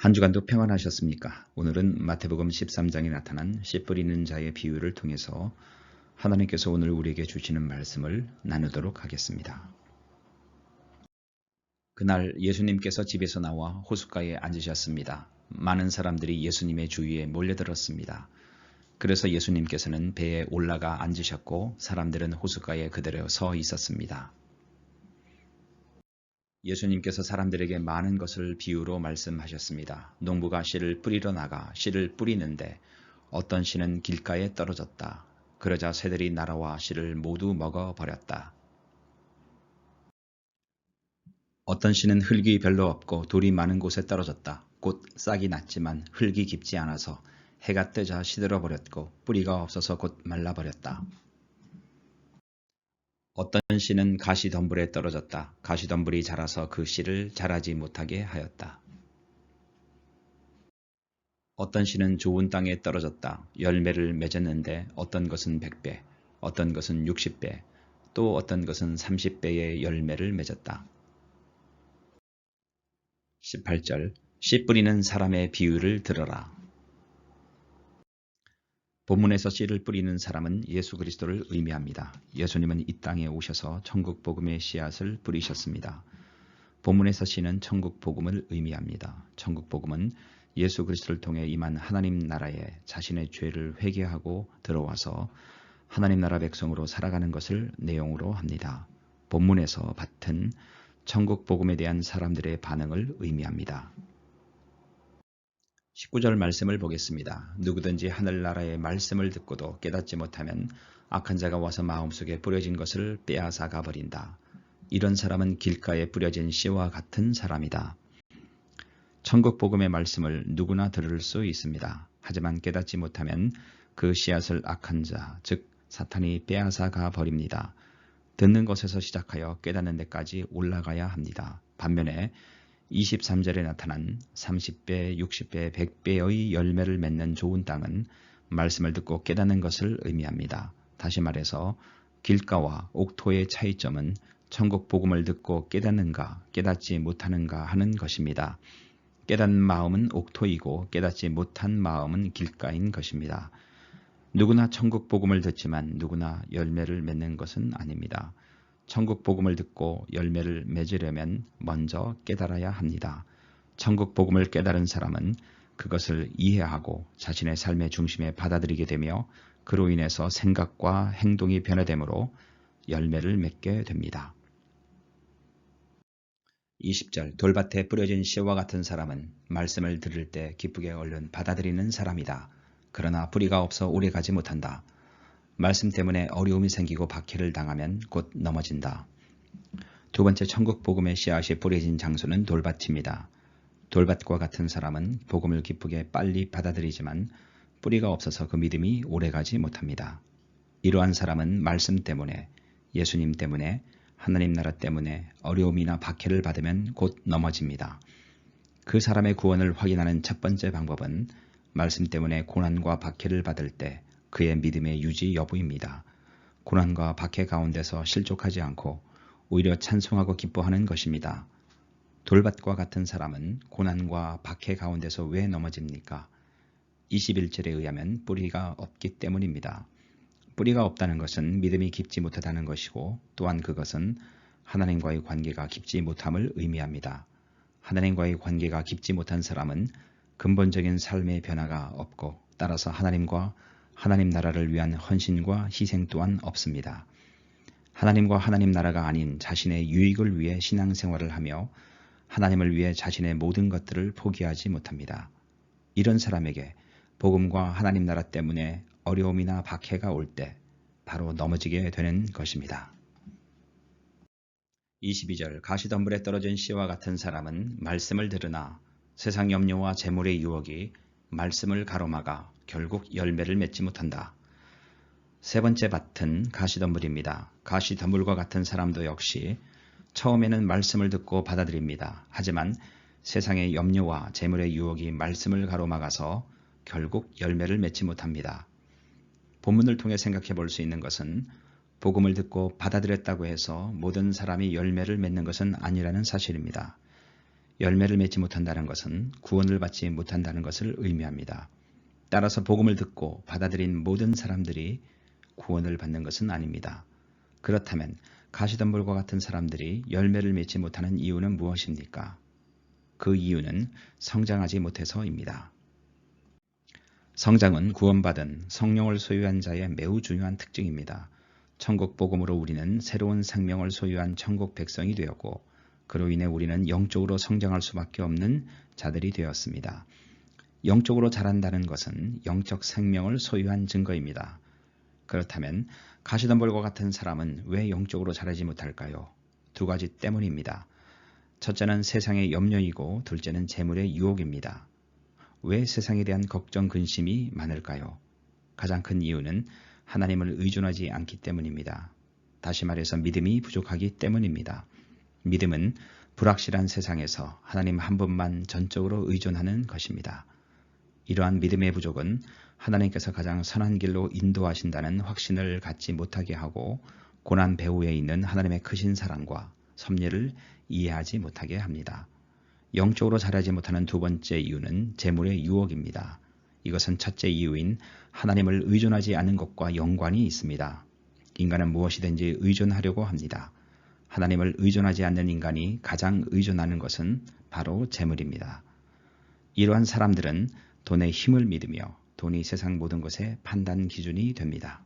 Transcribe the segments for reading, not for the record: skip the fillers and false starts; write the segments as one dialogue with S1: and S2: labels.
S1: 한 주간도 평안하셨습니까? 오늘은 마태복음 13장에 나타난 씨 뿌리는 자의 비유를 통해서 하나님께서 오늘 우리에게 주시는 말씀을 나누도록 하겠습니다. 그날 예수님께서 집에서 나와 호숫가에 앉으셨습니다. 많은 사람들이 예수님의 주위에 몰려들었습니다. 그래서 예수님께서는 배에 올라가 앉으셨고 사람들은 호숫가에 그대로 서 있었습니다. 예수님께서 사람들에게 많은 것을 비유로 말씀하셨습니다. 농부가 씨를 뿌리러 나가 씨를 뿌리는데 어떤 씨는 길가에 떨어졌다. 그러자 새들이 날아와 씨를 모두 먹어버렸다. 어떤 씨는 흙이 별로 없고 돌이 많은 곳에 떨어졌다. 곧 싹이 났지만 흙이 깊지 않아서 해가 뜨자 시들어버렸고 뿌리가 없어서 곧 말라버렸다. 어떤 씨는 가시덤불에 떨어졌다. 가시덤불이 자라서 그 씨를 자라지 못하게 하였다. 어떤 씨는 좋은 땅에 떨어졌다. 열매를 맺었는데 어떤 것은 100배, 어떤 것은 60배, 또 어떤 것은 30배의 열매를 맺었다. 18절 씨 뿌리는 사람의 비유를 들어라. 본문에서 씨를 뿌리는 사람은 예수 그리스도를 의미합니다. 예수님은 이 땅에 오셔서 천국 복음의 씨앗을 뿌리셨습니다. 본문에서 씨는 천국 복음을 의미합니다. 천국 복음은 예수 그리스도를 통해 임한 하나님 나라에 자신의 죄를 회개하고 들어와서 하나님 나라 백성으로 살아가는 것을 내용으로 합니다. 본문에서 밭은 천국 복음에 대한 사람들의 반응을 의미합니다. 19절 말씀을 보겠습니다. 누구든지 하늘나라의 말씀을 듣고도 깨닫지 못하면 악한 자가 와서 마음속에 뿌려진 것을 빼앗아 가버린다. 이런 사람은 길가에 뿌려진 씨와 같은 사람이다. 천국 복음의 말씀을 누구나 들을 수 있습니다. 하지만 깨닫지 못하면 그 씨앗을 악한 자, 즉 사탄이 빼앗아 가버립니다. 듣는 것에서 시작하여 깨닫는 데까지 올라가야 합니다. 반면에 23절에 나타난 30배, 60배, 100배의 열매를 맺는 좋은 땅은 말씀을 듣고 깨닫는 것을 의미합니다. 다시 말해서 길가와 옥토의 차이점은 천국 복음을 듣고 깨닫는가, 깨닫지 못하는가 하는 것입니다. 깨닫는 마음은 옥토이고 깨닫지 못한 마음은 길가인 것입니다. 누구나 천국 복음을 듣지만 누구나 열매를 맺는 것은 아닙니다. 천국 복음을 듣고 열매를 맺으려면 먼저 깨달아야 합니다. 천국 복음을 깨달은 사람은 그것을 이해하고 자신의 삶의 중심에 받아들이게 되며 그로 인해서 생각과 행동이 변화되므로 열매를 맺게 됩니다. 20절 돌밭에 뿌려진 씨와 같은 사람은 말씀을 들을 때 기쁘게 얼른 받아들이는 사람이다. 그러나 뿌리가 없어 오래가지 못한다. 말씀 때문에 어려움이 생기고 박해를 당하면 곧 넘어진다. 두 번째 천국 복음의 씨앗이 뿌려진 장소는 돌밭입니다. 돌밭과 같은 사람은 복음을 기쁘게 빨리 받아들이지만 뿌리가 없어서 그 믿음이 오래가지 못합니다. 이러한 사람은 말씀 때문에, 예수님 때문에, 하나님 나라 때문에 어려움이나 박해를 받으면 곧 넘어집니다. 그 사람의 구원을 확인하는 첫 번째 방법은 말씀 때문에 고난과 박해를 받을 때 그의 믿음의 유지 여부입니다. 고난과 박해 가운데서 실족하지 않고 오히려 찬송하고 기뻐하는 것입니다. 돌밭과 같은 사람은 고난과 박해 가운데서 왜 넘어집니까? 21절에 의하면 뿌리가 없기 때문입니다. 뿌리가 없다는 것은 믿음이 깊지 못하다는 것이고 또한 그것은 하나님과의 관계가 깊지 못함을 의미합니다. 하나님과의 관계가 깊지 못한 사람은 근본적인 삶의 변화가 없고 따라서 하나님과 하나님 나라를 위한 헌신과 희생 또한 없습니다. 하나님과 하나님 나라가 아닌 자신의 유익을 위해 신앙생활을 하며 하나님을 위해 자신의 모든 것들을 포기하지 못합니다. 이런 사람에게 복음과 하나님 나라 때문에 어려움이나 박해가 올 때 바로 넘어지게 되는 것입니다. 22절 가시덤불에 떨어진 씨와 같은 사람은 말씀을 들으나 세상 염려와 재물의 유혹이 말씀을 가로막아 결국 열매를 맺지 못한다. 세 번째 밭은 가시덤불입니다. 가시덤불과 같은 사람도 역시 처음에는 말씀을 듣고 받아들입니다. 하지만 세상의 염려와 재물의 유혹이 말씀을 가로막아서 결국 열매를 맺지 못합니다. 본문을 통해 생각해 볼 수 있는 것은 복음을 듣고 받아들였다고 해서 모든 사람이 열매를 맺는 것은 아니라는 사실입니다. 열매를 맺지 못한다는 것은 구원을 받지 못한다는 것을 의미합니다. 따라서 복음을 듣고 받아들인 모든 사람들이 구원을 받는 것은 아닙니다. 그렇다면 가시덤불과 같은 사람들이 열매를 맺지 못하는 이유는 무엇입니까? 그 이유는 성장하지 못해서입니다. 성장은 구원받은 성령을 소유한 자의 매우 중요한 특징입니다. 천국 복음으로 우리는 새로운 생명을 소유한 천국 백성이 되었고 그로 인해 우리는 영적으로 성장할 수밖에 없는 자들이 되었습니다. 영적으로 자란다는 것은 영적 생명을 소유한 증거입니다. 그렇다면 가시덤불과 같은 사람은 왜 영적으로 자라지 못할까요? 두 가지 때문입니다. 첫째는 세상의 염려이고 둘째는 재물의 유혹입니다. 왜 세상에 대한 걱정, 근심이 많을까요? 가장 큰 이유는 하나님을 의존하지 않기 때문입니다. 다시 말해서 믿음이 부족하기 때문입니다. 믿음은 불확실한 세상에서 하나님 한 분만 전적으로 의존하는 것입니다. 이러한 믿음의 부족은 하나님께서 가장 선한 길로 인도하신다는 확신을 갖지 못하게 하고 고난 배후에 있는 하나님의 크신 사랑과 섭리를 이해하지 못하게 합니다. 영적으로 자라지 못하는 두 번째 이유는 재물의 유혹입니다. 이것은 첫째 이유인 하나님을 의존하지 않는 것과 연관이 있습니다. 인간은 무엇이든지 의존하려고 합니다. 하나님을 의존하지 않는 인간이 가장 의존하는 것은 바로 재물입니다. 이러한 사람들은 돈의 힘을 믿으며 돈이 세상 모든 것의 판단 기준이 됩니다.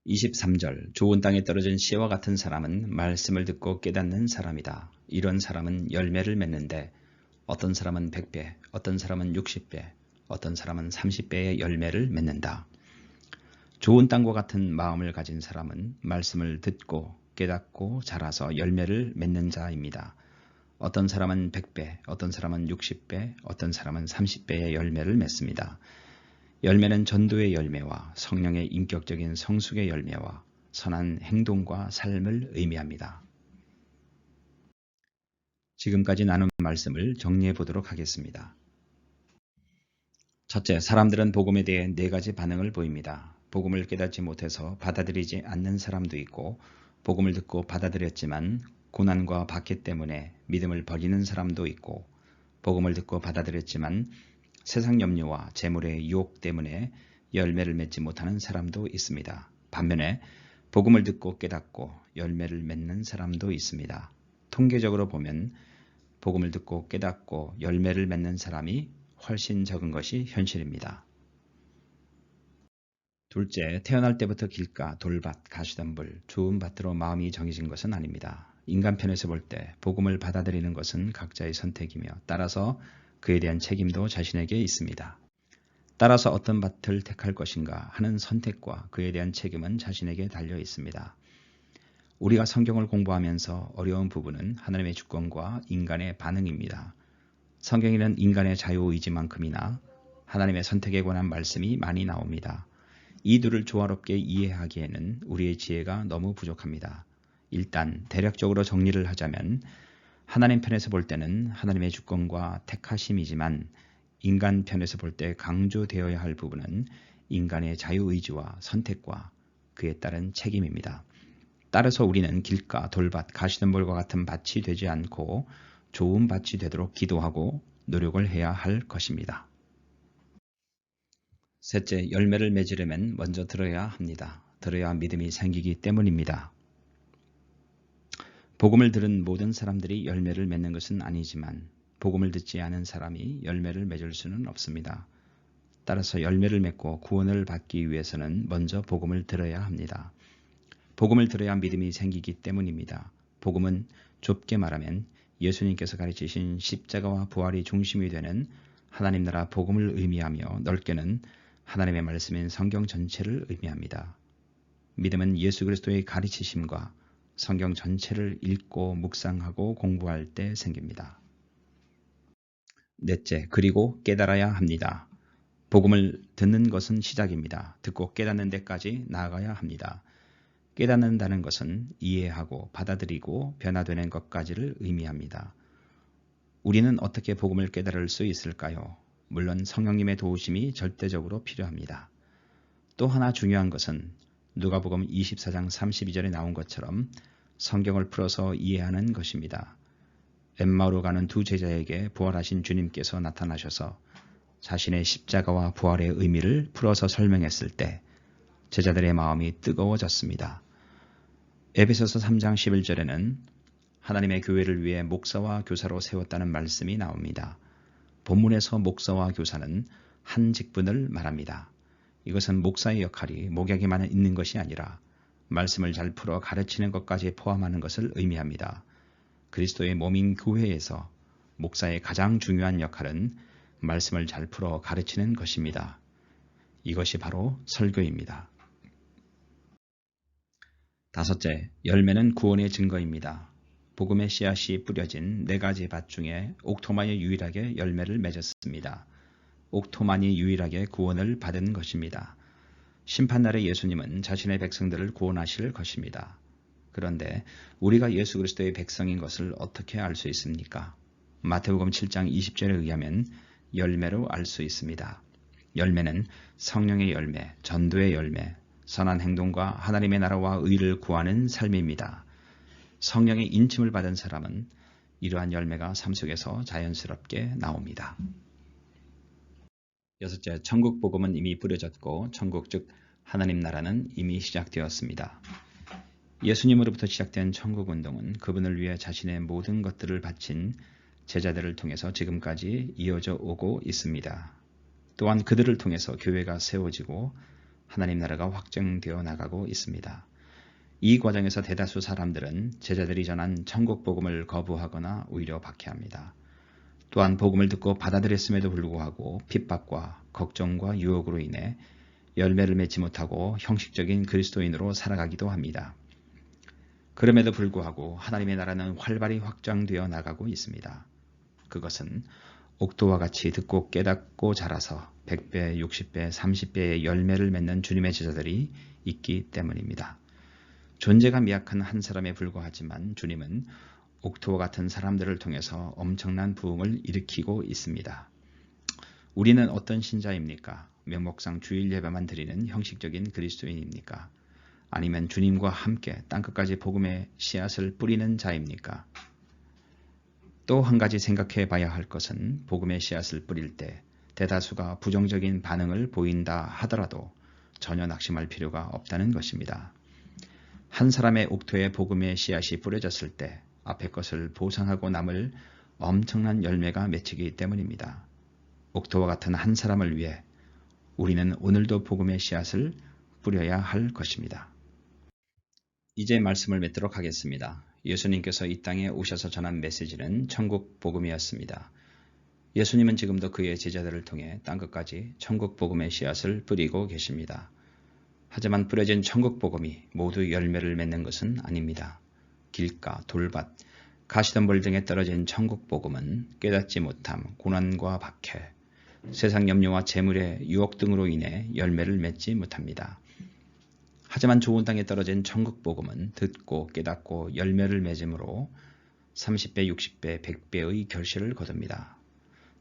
S1: 23절 좋은 땅에 떨어진 씨와 같은 사람은 말씀을 듣고 깨닫는 사람이다. 이런 사람은 열매를 맺는데 어떤 사람은 100배, 어떤 사람은 60배, 어떤 사람은 30배의 열매를 맺는다. 좋은 땅과 같은 마음을 가진 사람은 말씀을 듣고 깨닫고 자라서 열매를 맺는 자입니다. 어떤 사람은 100배, 어떤 사람은 60배, 어떤 사람은 30배의 열매를 맺습니다. 열매는 전도의 열매와 성령의 인격적인 성숙의 열매와 선한 행동과 삶을 의미합니다. 지금까지 나눈 말씀을 정리해 보도록 하겠습니다. 첫째, 사람들은 복음에 대해 네 가지 반응을 보입니다. 복음을 깨닫지 못해서 받아들이지 않는 사람도 있고 복음을 듣고 받아들였지만 고난과 박해 때문에 믿음을 버리는 사람도 있고 복음을 듣고 받아들였지만 세상 염려와 재물의 유혹 때문에 열매를 맺지 못하는 사람도 있습니다. 반면에 복음을 듣고 깨닫고 열매를 맺는 사람도 있습니다. 통계적으로 보면 복음을 듣고 깨닫고 열매를 맺는 사람이 훨씬 적은 것이 현실입니다. 둘째, 태어날 때부터 길가, 돌밭, 가시덤불, 좋은 밭으로 마음이 정해진 것은 아닙니다. 인간 편에서 볼 때 복음을 받아들이는 것은 각자의 선택이며 따라서 그에 대한 책임도 자신에게 있습니다. 따라서 어떤 밭을 택할 것인가 하는 선택과 그에 대한 책임은 자신에게 달려 있습니다. 우리가 성경을 공부하면서 어려운 부분은 하나님의 주권과 인간의 반응입니다. 성경에는 인간의 자유의지만큼이나 하나님의 선택에 관한 말씀이 많이 나옵니다. 이 둘을 조화롭게 이해하기에는 우리의 지혜가 너무 부족합니다. 일단 대략적으로 정리를 하자면 하나님 편에서 볼 때는 하나님의 주권과 택하심이지만 인간 편에서 볼 때 강조되어야 할 부분은 인간의 자유의지와 선택과 그에 따른 책임입니다. 따라서 우리는 길가, 돌밭, 가시덤불과 같은 밭이 되지 않고 좋은 밭이 되도록 기도하고 노력을 해야 할 것입니다. 셋째, 열매를 맺으려면 먼저 들어야 합니다. 들어야 믿음이 생기기 때문입니다. 복음을 들은 모든 사람들이 열매를 맺는 것은 아니지만 복음을 듣지 않은 사람이 열매를 맺을 수는 없습니다. 따라서 열매를 맺고 구원을 받기 위해서는 먼저 복음을 들어야 합니다. 복음을 들어야 믿음이 생기기 때문입니다. 복음은 좁게 말하면 예수님께서 가르치신 십자가와 부활이 중심이 되는 하나님 나라 복음을 의미하며 넓게는 하나님의 말씀인 성경 전체를 의미합니다. 믿음은 예수 그리스도의 가르치심과 성경 전체를 읽고 묵상하고 공부할 때 생깁니다. 넷째, 그리고 깨달아야 합니다. 복음을 듣는 것은 시작입니다. 듣고 깨닫는 데까지 나아가야 합니다. 깨닫는다는 것은 이해하고 받아들이고 변화되는 것까지를 의미합니다. 우리는 어떻게 복음을 깨달을 수 있을까요? 물론 성령님의 도우심이 절대적으로 필요합니다. 또 하나 중요한 것은 누가복음 24장 32절에 나온 것처럼 성경을 풀어서 이해하는 것입니다. 엠마오로 가는 두 제자에게 부활하신 주님께서 나타나셔서 자신의 십자가와 부활의 의미를 풀어서 설명했을 때 제자들의 마음이 뜨거워졌습니다. 에베소서 3장 11절에는 하나님의 교회를 위해 목사와 교사로 세웠다는 말씀이 나옵니다. 본문에서 목사와 교사는 한 직분을 말합니다. 이것은 목사의 역할이 목약에만 있는 것이 아니라 말씀을 잘 풀어 가르치는 것까지 포함하는 것을 의미합니다. 그리스도의 몸인 교회에서 목사의 가장 중요한 역할은 말씀을 잘 풀어 가르치는 것입니다. 이것이 바로 설교입니다. 다섯째, 열매는 구원의 증거입니다. 복음의 씨앗이 뿌려진 4가지 밭 중에 옥토만이 유일하게 열매를 맺었습니다. 옥토만이 유일하게 구원을 받은 것입니다. 심판날에 예수님은 자신의 백성들을 구원하실 것입니다. 그런데 우리가 예수 그리스도의 백성인 것을 어떻게 알 수 있습니까? 마태복음 7장 20절에 의하면 열매로 알 수 있습니다. 열매는 성령의 열매, 전도의 열매, 선한 행동과 하나님의 나라와 의를 구하는 삶입니다. 성령의 인침을 받은 사람은 이러한 열매가 삶 속에서 자연스럽게 나옵니다. 여섯째, 천국 복음은 이미 뿌려졌고 천국 즉 하나님 나라는 이미 시작되었습니다. 예수님으로부터 시작된 천국 운동은 그분을 위해 자신의 모든 것들을 바친 제자들을 통해서 지금까지 이어져 오고 있습니다. 또한 그들을 통해서 교회가 세워지고 하나님 나라가 확정되어 나가고 있습니다. 이 과정에서 대다수 사람들은 제자들이 전한 천국 복음을 거부하거나 오히려 박해합니다. 또한 복음을 듣고 받아들였음에도 불구하고 핍박과 걱정과 유혹으로 인해 열매를 맺지 못하고 형식적인 그리스도인으로 살아가기도 합니다. 그럼에도 불구하고 하나님의 나라는 활발히 확장되어 나가고 있습니다. 그것은 옥토와 같이 듣고 깨닫고 자라서 100배, 60배, 30배의 열매를 맺는 주님의 제자들이 있기 때문입니다. 존재가 미약한 한 사람에 불과하지만 주님은 옥토와 같은 사람들을 통해서 엄청난 부흥을 일으키고 있습니다. 우리는 어떤 신자입니까? 명목상 주일 예배만 드리는 형식적인 그리스도인입니까? 아니면 주님과 함께 땅끝까지 복음의 씨앗을 뿌리는 자입니까? 또 한 가지 생각해 봐야 할 것은 복음의 씨앗을 뿌릴 때 대다수가 부정적인 반응을 보인다 하더라도 전혀 낙심할 필요가 없다는 것입니다. 한 사람의 옥토에 복음의 씨앗이 뿌려졌을 때 앞의 것을 보상하고 남을 엄청난 열매가 맺히기 때문입니다. 옥토와 같은 한 사람을 위해 우리는 오늘도 복음의 씨앗을 뿌려야 할 것입니다. 이제 말씀을 맺도록 하겠습니다. 예수님께서 이 땅에 오셔서 전한 메시지는 천국 복음이었습니다. 예수님은 지금도 그의 제자들을 통해 땅끝까지 천국 복음의 씨앗을 뿌리고 계십니다. 하지만 뿌려진 천국 복음이 모두 열매를 맺는 것은 아닙니다. 길가, 돌밭, 가시덤불 등에 떨어진 천국 복음은 깨닫지 못함, 고난과 박해, 세상 염려와 재물의 유혹 등으로 인해 열매를 맺지 못합니다. 하지만 좋은 땅에 떨어진 천국 복음은 듣고 깨닫고 열매를 맺음으로 30배, 60배, 100배의 결실을 거둡니다.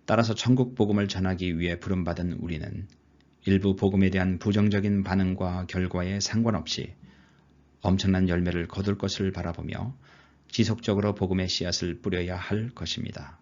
S1: 따라서 천국 복음을 전하기 위해 부름받은 우리는 일부 복음에 대한 부정적인 반응과 결과에 상관없이 엄청난 열매를 거둘 것을 바라보며 지속적으로 복음의 씨앗을 뿌려야 할 것입니다.